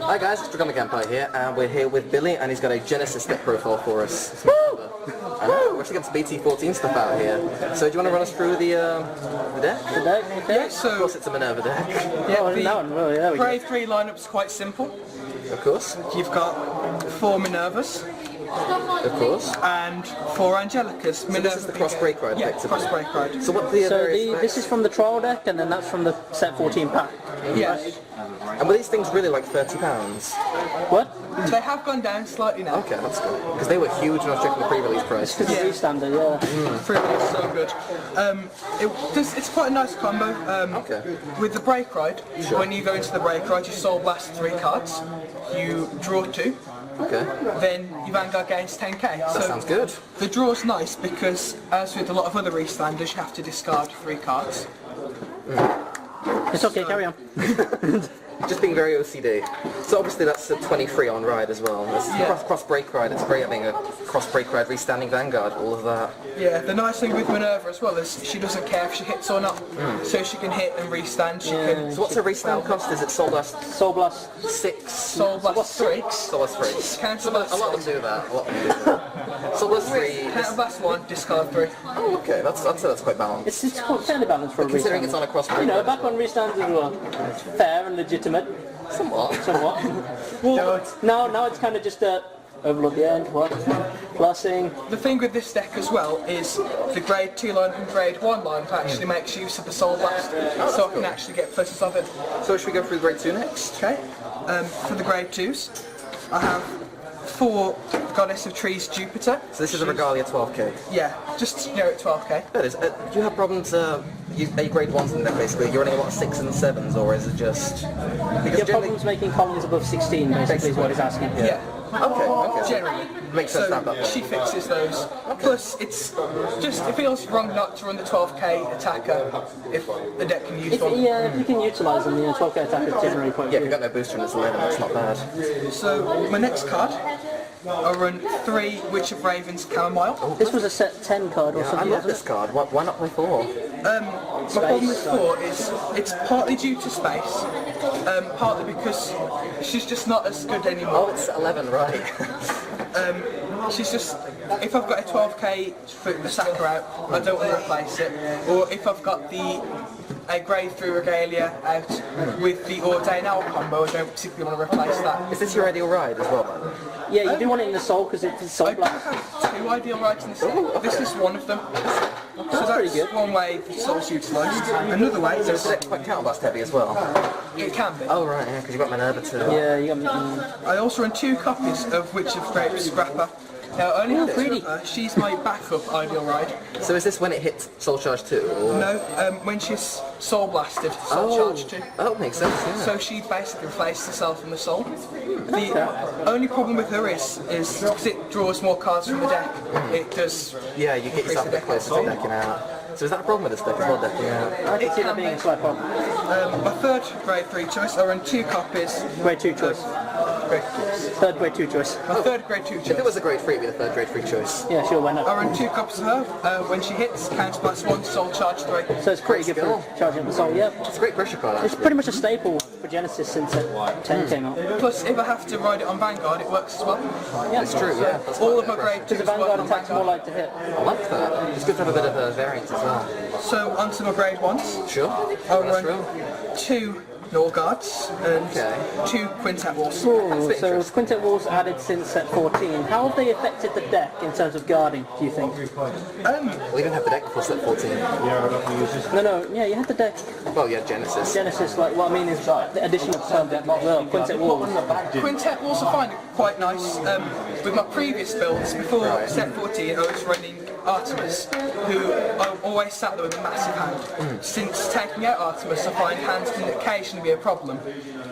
Hi guys, it's TheDragonicEmpire here, and we're here with Billy, and he's got a Genesis deck profile for us. I know, we're actually got some BT14 stuff out here. So do you want to run us through the deck? The deck? Okay. Yeah, so of course it's a Minerva deck. Yeah, the Grade 3 lineup's quite simple. Of course. You've got 4 Minervas. Of course. And 4 Angelicas. So this is the cross break ride, yeah, effectively. cross break ride. So what the this is from the trial deck, and then that's from the set 14 pack. Yes. And were these things really like £30? What? They have gone down slightly now. Okay, that's good. Because they were huge when I was checking the pre-release price. Because the standard, yeah. Pre-release so good. It's quite a nice combo. Okay. With the break ride, when you go into the break ride, you soul blast 3 cards. You draw 2. Okay. Then you Vanguard gains 10k. That sounds good. The draw's nice because, as with a lot of other restanders, you have to discard 3 cards. It's okay, carry on. Just being very OCD. So obviously that's a 23 on ride as well. That's cross break ride. It's great having a cross break ride, restanding Vanguard, all of that. Yeah, the nice thing with Minerva as well is she doesn't care if she hits or not. So she can hit and restand. She can. So what's her restand cost? Is it Soul Blast? Soul Blast 6. Soul Blast 3. Soul Blast 3. Cancel A lot of them do that. Soul Blast 3. Counter Blast 1, discard 3. Oh, okay. That's quite balanced. It's quite fairly balanced for a Considering restand. it's on a cross break. You know, back on restands as well. Fair and legitimate. Somewhat. Well, now it's kind of just a overload the end, what? Plussing. The thing with this deck as well is the Grade 2 line and Grade 1 line actually makes use of the Soul Blast, so I can actually get photos of it. So should we go through Grade 2 next? Okay. For the Grade 2s, I have 4 Goddess of Trees Jupiter. So this is a Regalia 12k. Yeah, just near at 12k. That is. Do you have problems? You Grade 1s in there basically. You're running a lot of 6s and 7s, or is it just? You have problems making columns above 16, basically, is what he's asking. Yeah. Okay. Generally. Makes sense to have that. She fixes those. Plus, it feels wrong not to run the 12k attacker if the deck can use one. Yeah, if you can utilise them, 12k attack is generally quite Yeah, if good. you've got no booster and it's 11, that's not bad. So, my next card, I'll run 3 Witch of Ravens Chamomile. This was a set 10 card or Yeah, I something, love wasn't this card. Why not play 4? My problem with 4 is it's partly due to space, partly because she's just not as good anymore. Oh, it's 11, right. She's just, if I've got a 12k for Sacker out, I don't want to replace it. Or if I've got a Grade 3 Regalia out with the Ordain Owl combo, I don't particularly want to replace that. Is this your ideal ride as well, man? Yeah, you do want it in the soul because it's Soul I do Blast. have 2 ideal rides in this deck. This is one of them. So pretty that's good. one way the soul's utilised. Another way So is it quite counterblast heavy as well? it can be. Oh, right, yeah, because you've got Minerva too. Yeah, you got I also run 2 copies of Witch of Grape Scrapper. Now, I only have Really? Scrapper. She's my backup ideal ride. So is this when it hits Soul Charge 2? Or? No, when she's Soul Blasted, Soul Charge 2. Oh, makes sense, yeah. So she basically replaced herself in the soul. The only problem with her is because it draws more cards from the deck, it does. Yeah, you get yourself a bit closer to decking out. So is that a problem with this deck as well, decking out? I can see that being a slight problem. My third Grade 3 choice, I run 2 copies. Grade 2 choice. Third Grade 2 choice. My third Grade 2 If it choice. was a Grade 3, it'd be the third Grade 3 choice. Yeah, sure, why not? I run 2 copies of her. When she hits, counts plus 1, Soul Charge 3. So it's pretty good for charging up the soul, yeah. It's a great pressure card, It's actually. pretty much a staple for Genesis since 10 came out. Plus, if I have to ride it on Vanguard, it works as well. Yeah, It's true, yeah. That's All quite of my Grade 2s because the work Vanguard on attack's more Vanguard. like to hit. I like that. It's good to have a bit of a variance as well. So, onto my Grade 1s. Sure. I'll That's run real. 2 Null Guards and Okay. 2 Quintet Walls. Ooh, bit so interesting. Quintet Walls added since set 14. How have they affected the deck in terms of guarding, do you think? We didn't have the deck before set 14. No, yeah, you had the deck. Well, yeah, Genesis. Genesis, like, what I mean is the addition of term deck, well, Quintet Walls. Quintet Walls I find it quite nice. With my previous builds, before set 14, I was running Artemis, who I always sat there with a massive hand. Since taking out Artemis, I find hands can occasionally be a problem.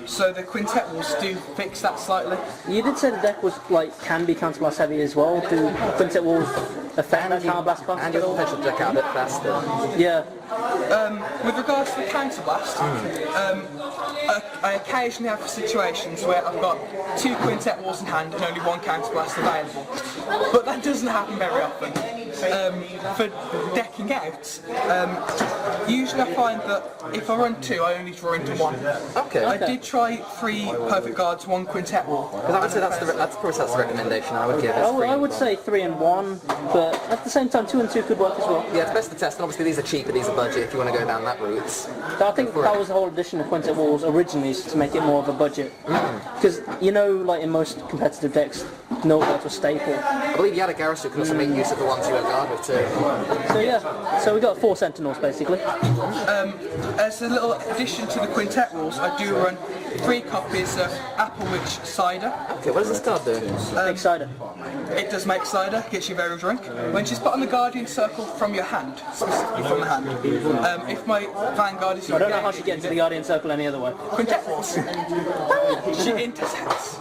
So the Quintet Walls do fix that slightly. You did say the deck was, like, can be counterblast heavy as well. Do Quintet Walls affect that counterblast cost And at your all? potential to deck out a bit faster. Yeah. With regards to the counterblast, I occasionally have situations where I've got 2 Quintet Walls in hand and only 1 counterblast available. But that doesn't happen very often. for decking out, usually I find that if I run 2, I only draw into 1. Okay. I did try 3 perfect guards, 1 quintet wall. Because I would say that's the recommendation I would give. I would say 3 and 1, but at the same time 2 and 2 could work as well. Yeah, it's best to test, and obviously these are cheaper, these are budget if you want to go down that route. So I think that was the whole addition of quintet walls originally, is to make it more of a budget. Because, like in most competitive decks, no guards were staple. I believe Yadagarasu can also make use of the ones you are guard with too. So yeah, so we got 4 sentinels basically. As a little addition to the quintet walls, I do run 3 copies of Apple Witch Cider. Okay, what does this card do? Make cider. It does make cider, gets you very drunk. When she's put on the Guardian Circle from your hand, specifically from the hand, if my Vanguard is I don't know how she gets into the Guardian Circle any other way. quintet walls, she intercepts.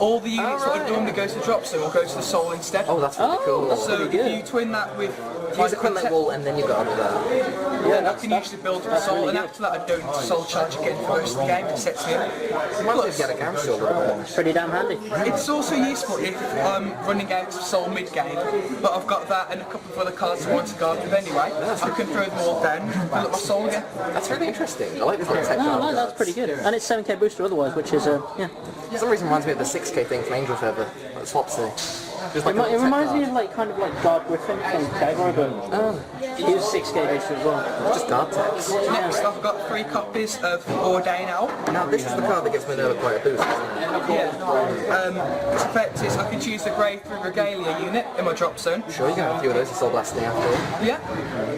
All the units that normally go to the drop zone will go to the soul instead. Oh, that's really cool. That's So pretty good. if you twin that with Use a quintet wall and then you guard with that. yeah, I can usually build a soul, and after that I don't soul charge again for the rest of the game. It sets me up. Reminds me of Yadagarasu a little bit. Pretty damn handy. It's also useful if I'm running out of soul mid-game, but I've got that and a couple of other cards I want to guard with anyway. I can throw them all down and fill up my soul again. That's really interesting. I like this little tech No, card. that's pretty good. And it's 7k booster otherwise, which is, yeah. For some reason it reminds me of the 6k thing from Angel Feather, like Swapsy. Just like It reminds me of kind of like Guard Griffin from Kagura, but he was 6k booster as well. Just guard text. Next, I've got 3 copies of Ordain Owl. Now this is the card that gives Minerva quite a boost, isn't it? Yeah. Its effect is I can choose the Grave 3 Regalia unit in my drop zone. Sure, you can have a few of those to soul blasting after. Yeah.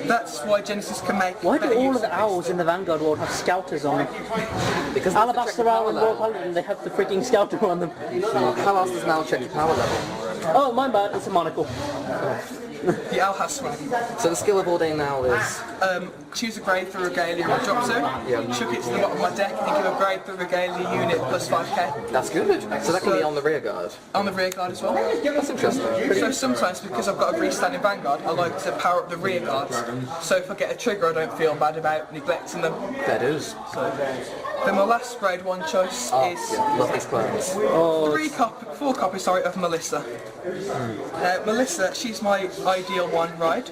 That's why Genesis can make Why do better all use of the owls in the Vanguard world have scouters on them? Because Alabaster Owl and Royal Paladin, they have the freaking scouter on them. How else does now check your power level? Oh, my bad, it's a monocle. The Owl has one. So the skill of Ordain now is... Choose a Grave 3 Regalia in my drop zone. Yeah. Chuck it to the bottom of my deck and give a Grave 3 Regalia unit plus 5k. That's good. So that can be on the rear guard. On the rear guard as well. That's interesting. So sometimes, because I've got a freestanding Vanguard, I like to power up the rear guards. So if I get a trigger, I don't feel bad about neglecting them. That is. Then my last grade 1 choice is Love these clones. 4 copies of Melissa. Melissa, she's my ideal one ride.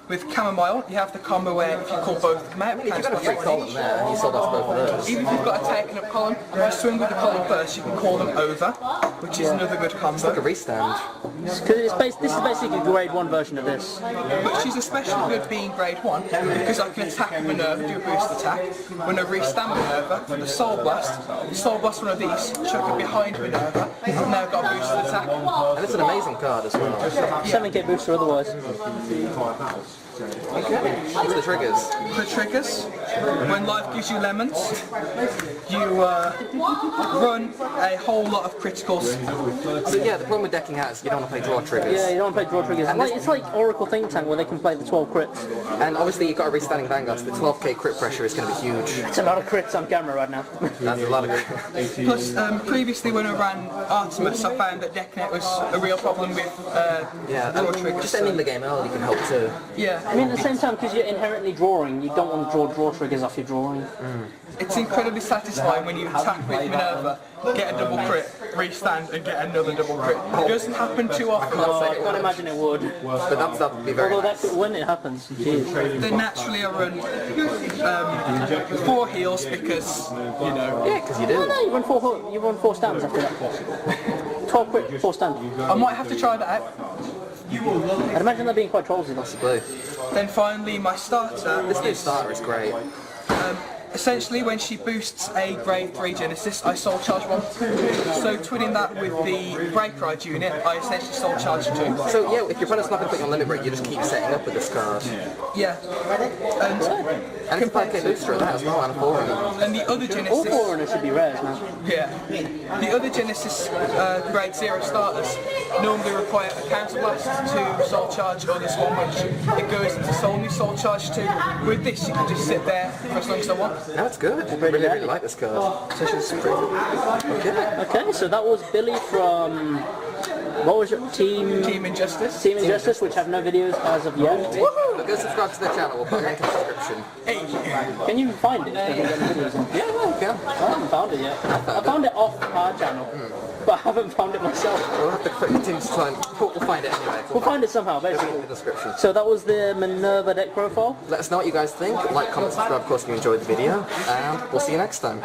With Chamomile, you have the combo where if you call both of them out, You've got a free column there, and you sold off both of those. even if you've got a taken up column, if you swing with the column first, you can call them over, which is another good combo. It's like a restand. Because this is basically a grade 1 version of this. But she's especially good being grade 1 because I can attack Minerva, do a boost attack. When I restand Minerva, the Soul Blast one of these, chuck it behind Minerva, I've now got a boosted attack. And it's an amazing card as well. 7k booster otherwise. Okay. It's the triggers. The triggers, when life gives you lemons, you run a whole lot of criticals. So yeah, the problem with decking out is you don't want to play draw triggers. Yeah, you don't want to play draw triggers. It's like Oracle Think Tank where they can play the 12 crits. And obviously you've got a restanding Vanguard, so the 12k crit pressure is going to be huge. It's a lot of crits on camera right now. That's a lot of crit. Plus, previously when I ran Artemis, I found that decking out was a real problem with draw triggers. Just ending the game early can help too. Yeah. I mean, at the same time, because you're inherently drawing, you don't want to draw triggers off your drawing. It's incredibly satisfying when you attack with Minerva, get a double crit, restand and get another double crit. It doesn't happen too often. I can't imagine it would. But that would be very Although nice. when it happens, jeez. Then naturally I run 4 heals because, you know, Yeah, because you No, do. no, you run 4 stands after that. 12 crit, 4 stands. I might have to try that out. I'd imagine that being quite trollsy. Blue. Then finally my starter This new is starter is great. essentially when she boosts a grade 3 Genesis, I soul charge 1. So twinning that with the Break Ride unit, I essentially soul charge 2. So yeah, if your opponent's not going to put you on limit break, you just keep setting up with this card. Yeah. And it's a 5k booster at that as well, and a 4. And the other All Genesis, 4 runners should be rares now. yeah, the other Genesis grade 0 starters normally require a counter blast to soul charge or this one which it goes into solely soul charge 2. With this you can just sit there for as long as I want. No, it's good. I really like this card. So she's pretty. Okay. Okay, so that was Billy from, what was your team? Team Injustice. Team Injustice, which have no videos as of yet. Woohoo! Go subscribe to their channel. We'll put a link in the description. Hey. Can you find it? Can you get the videos on? Yeah, well, yeah. I haven't found it yet. I found it off our channel. but I haven't found it myself. We'll have to continue to try and... We'll find it anyway. We'll find it somehow, It'll be in basically. the description. So that was the Minerva deck profile. Let us know what you guys think. Like, comment, subscribe, of course, if you enjoyed the video. And we'll see you next time.